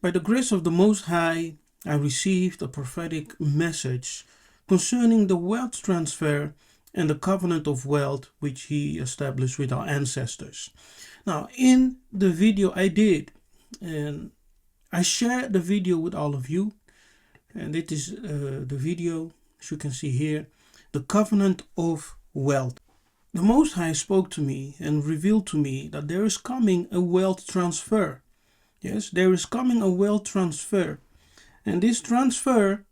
By the grace of the Most High, I received a prophetic message concerning the wealth transfer and the covenant of wealth which He established with our ancestors. Now, in the video I did, and I shared the video with all of you, and it is the video, as you can see here, the covenant of wealth. The Most High spoke to me and revealed to me that there is coming a wealth transfer. Yes, there is coming a wealth transfer. And this transfer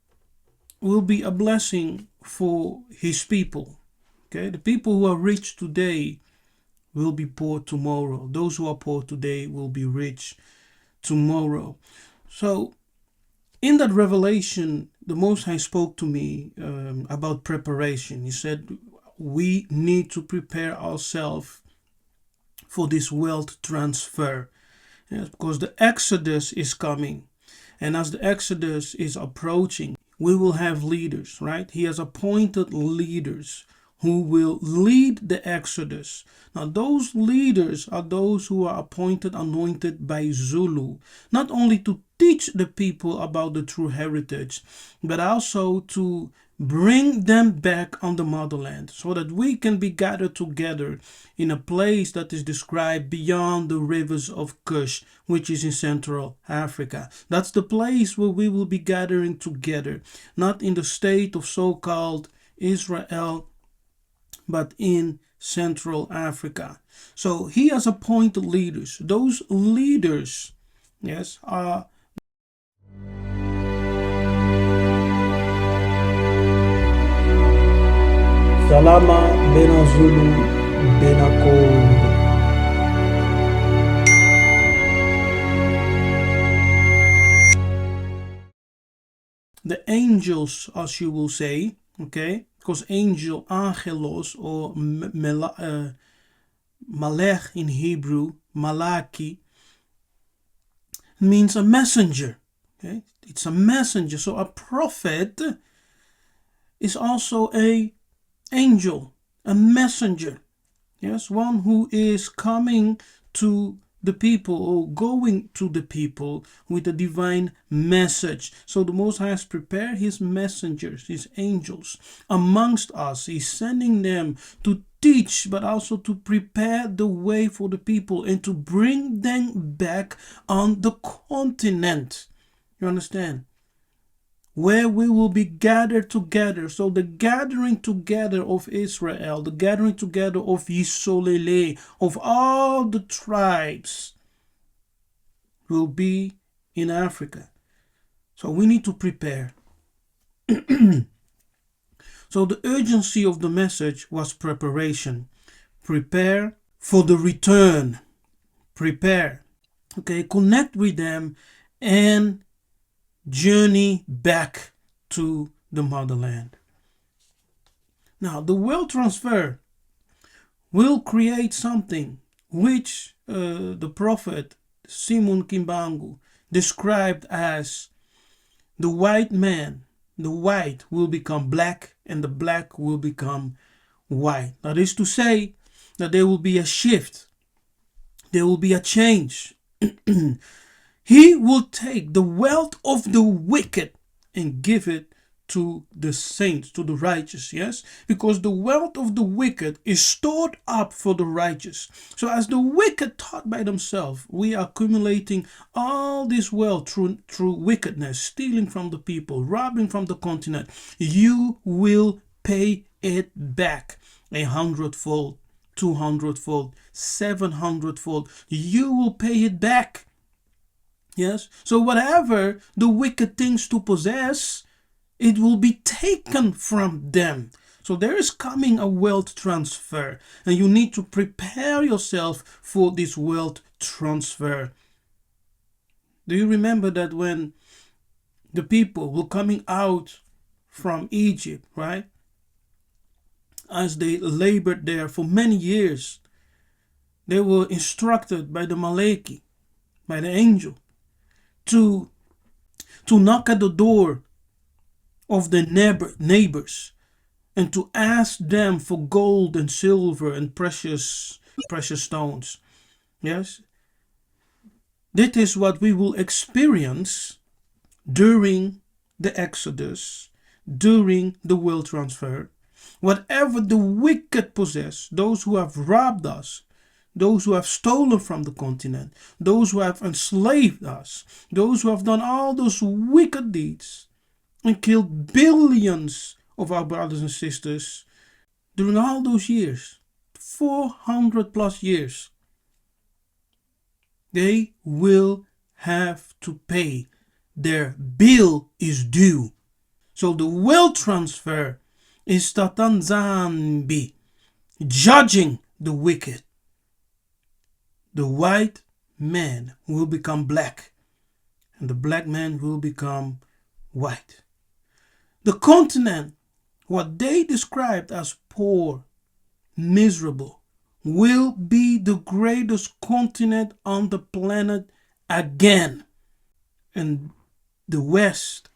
will be a blessing for His people. Okay, the people who are rich today will be poor tomorrow. Those who are poor today will be rich tomorrow. So, in that revelation, the Most High spoke to me about preparation. He said, we need to prepare ourselves for this wealth transfer. Yes, because the Exodus is coming. And as the Exodus is approaching, we will have leaders, right? He has appointed leaders who will lead the Exodus. Now, those leaders are those who are appointed, anointed by Zulu, not only to teach the people about the true heritage, but also to bring them back on the motherland so that we can be gathered together in a place that is described beyond the rivers of Kush, which is in Central Africa. That's the place where we will be gathering together, not in the state of so-called Israel, but in Central Africa. So He has appointed leaders. Those leaders, yes, are Salama Benazulu Benako. The angels, as you will say, okay, because angel, angelos, or malech in Hebrew, malaki, means a messenger. Okay, it's a messenger. So a prophet is also a angel, a messenger. Yes, one who is coming to the people or going to the people with a divine message. So the Most High has prepared His messengers, His angels amongst us. He's sending them to teach, but also to prepare the way for the people and to bring them back on the continent. You understand? Where we will be gathered together. So the gathering together of Israel, the gathering together of Yiseka'yah, of all the tribes, will be in Africa. So we need to prepare. So the urgency of the message was preparation. Prepare for the return. Prepare. Okay, connect with them and journey back to the motherland. Now, the wealth transfer will create something which the prophet Simon Kimbangu described as the white man. The white will become black and the black will become white. That is to say that there will be a shift. There will be a change. He will take the wealth of the wicked and give it to the saints, to the righteous, yes? Because the wealth of the wicked is stored up for the righteous. So as the wicked thought by themselves, we are accumulating all this wealth through wickedness, stealing from the people, robbing from the continent. You will pay it back 100-fold, 200-fold, 700-fold. You will pay it back. Yes, so whatever the wicked things to possess, it will be taken from them. So there is coming a wealth transfer, and you need to prepare yourself for this wealth transfer. Do you remember that when the people were coming out from Egypt, right? As they labored there for many years, they were instructed by the Maleki, by the angel, to knock at the door of the neighbors and to ask them for gold and silver and precious stones. Yes, This is what we will experience during the Exodus, during the will transfer. Whatever the wicked possess, those who have robbed us, those who have stolen from the continent, those who have enslaved us, those who have done all those wicked deeds and killed billions of our brothers and sisters during all those years, 400 plus years, they will have to pay. Their bill is due. So the will transfer is Tatanzambi, judging the wicked. The white man will become black, and the black man will become white. The continent, what they described as poor, miserable, will be the greatest continent on the planet again. And the West,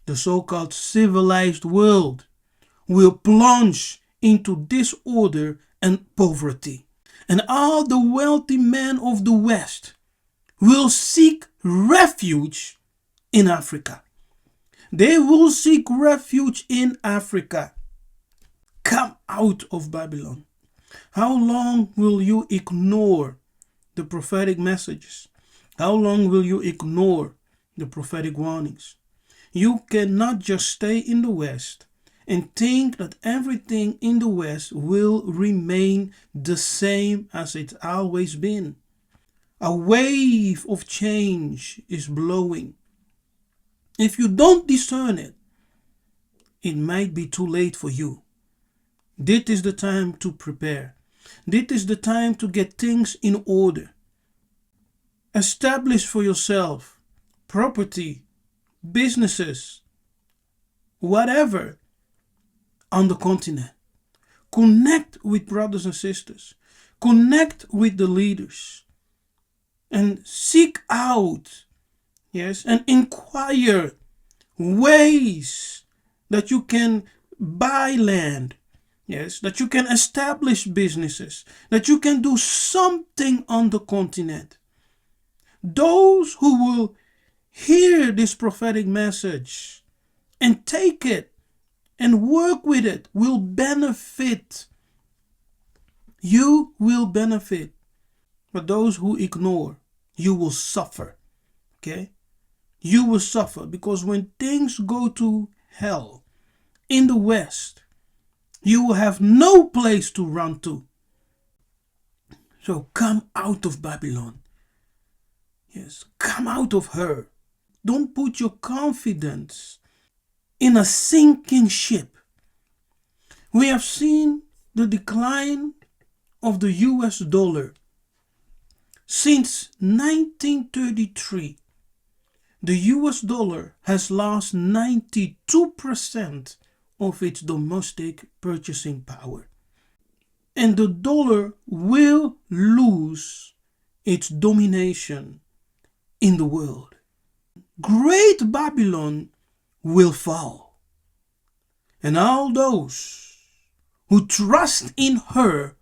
the so-called civilized world, will plunge into disorder and poverty. And all the wealthy men of the West will seek refuge in Africa. They will seek refuge in Africa. Come out of Babylon. How long will you ignore the prophetic messages? How long will you ignore the prophetic warnings? You cannot just stay in the West and think that everything in the West will remain the same as it's always been. A wave of change is blowing. If you don't discern it, it might be too late for you. This is the time to prepare. This is the time to get things in order. Establish for yourself property, businesses, whatever on the continent. Connect with brothers and sisters. Connect with the leaders. And seek out, yes, and inquire ways that you can buy land. Yes, that you can establish businesses, that you can do something on the continent. Those who will hear this prophetic message and take it and work with it will benefit. You will benefit. But those who ignore, you will suffer. Okay? You will suffer because when things go to hell in the West, you will have no place to run to. So come out of Babylon. Yes, come out of her. Don't put your confidence in a sinking ship. We have seen the decline of the US dollar. Since 1933, the US dollar has lost 92% of its domestic purchasing power. And the dollar will lose its domination in the world. Great Babylon will fall. And all those who trust in her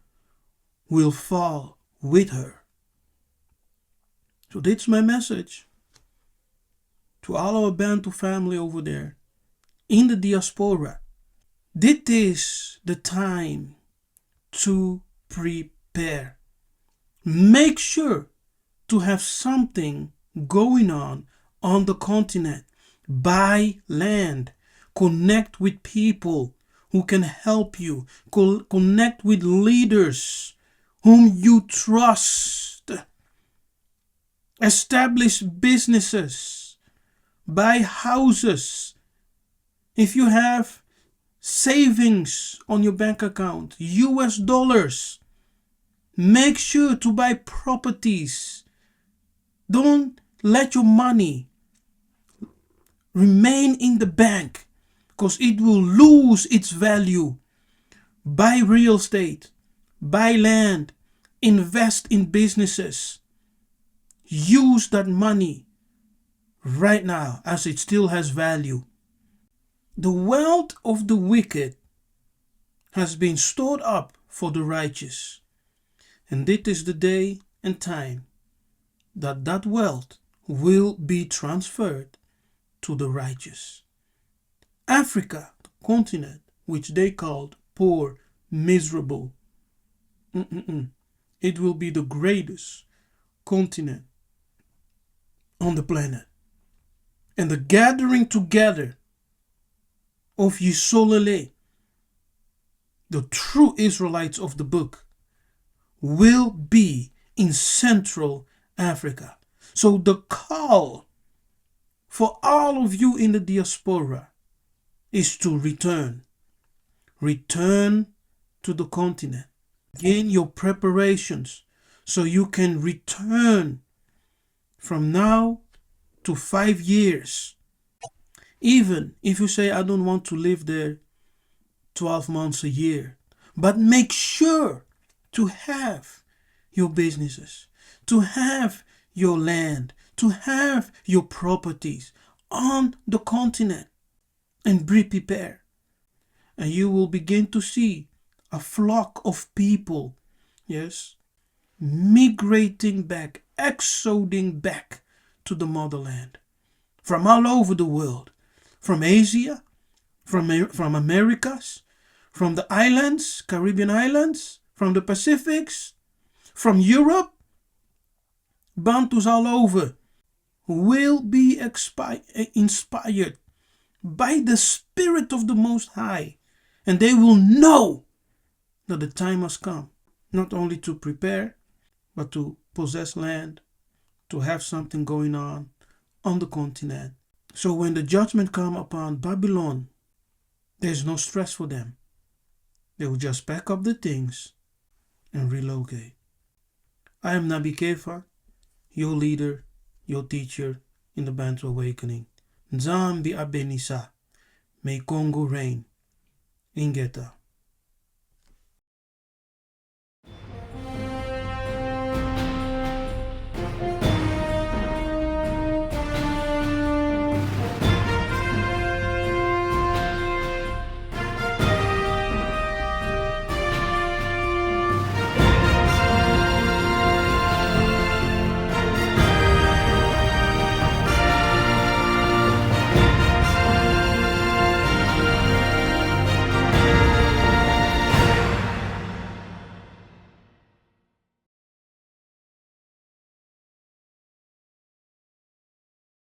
will fall with her. So that's my message to all our Bantu family over there in the diaspora. This is the time to prepare. Make sure to have something going on the continent. Buy land. Connect with people who can help you. Connect with leaders whom you trust. Establish businesses. Buy houses. If you have savings on your bank account, US dollars, make sure to buy properties. Don't let your money remain in the bank because it will lose its value. Buy real estate, buy land, invest in businesses. Use that money right now as it still has value. The wealth of the wicked has been stored up for the righteous. And this is the day and time that wealth will be transferred to the righteous. Africa, the continent which they called poor, miserable, it will be the greatest continent on the planet. And the gathering together of Yisolele, the true Israelites of the book, will be in Central Africa. So the call for all of you in the diaspora is to return. Return to the continent. Begin your preparations so you can return from now to 5 years. Even if you say, I don't want to live there 12 months a year, but make sure to have your businesses, to have your land, to have your properties on the continent, and be prepared. And you will begin to see a flock of people, yes, migrating back, exoding back to the motherland from all over the world, from Asia, from Americas, from the islands, Caribbean islands, from the Pacifics, from Europe. Bantus all over will be inspired by the Spirit of the Most High, and they will know that the time has come, not only to prepare, but to possess land, to have something going on the continent. So when the judgment comes upon Babylon, there's no stress for them. They will just pack up the things and relocate. I am Nabi Kefas, your leader, your teacher in the Bantu Awakening. Nzambi Abenisa, may Congo reign. Ingeta.